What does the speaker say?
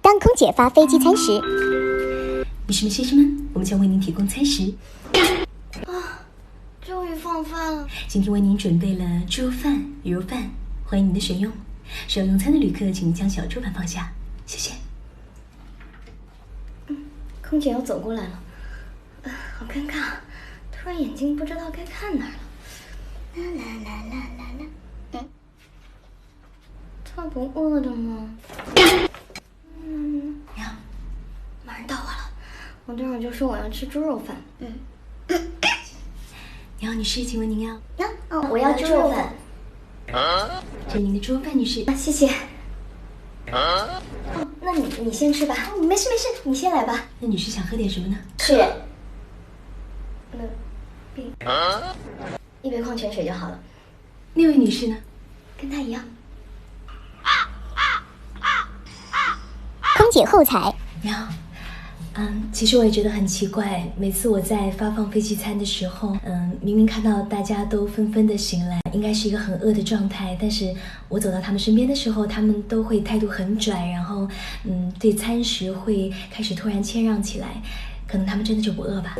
当空姐发飞机餐时，女士们、先生们，我们将为您提供餐食。终于放饭了。今天为您准备了猪肉饭、鱼肉饭，欢迎您的选用。需要用餐的旅客，请您将小桌板放下，谢谢。空姐要走过来了，好尴尬，突然眼睛不知道该看哪儿了。他不饿的吗？你好，马上到我了，我待会儿就说我要吃猪肉饭。你好，女士，请问您要？我要猪肉饭。这是您的猪肉饭，女士。谢谢。那你先吃吧。没事，你先来吧。那女士想喝点什么呢？是。一杯矿泉水就好了。那位女士呢？跟她一样。空姐后采。你好，其实我也觉得很奇怪，每次我在发放飞机餐的时候，明明看到大家都纷纷的醒来，应该是一个很饿的状态，但是我走到他们身边的时候，他们都会态度很拽，然后对餐食会开始突然谦让起来，可能他们真的就不饿吧。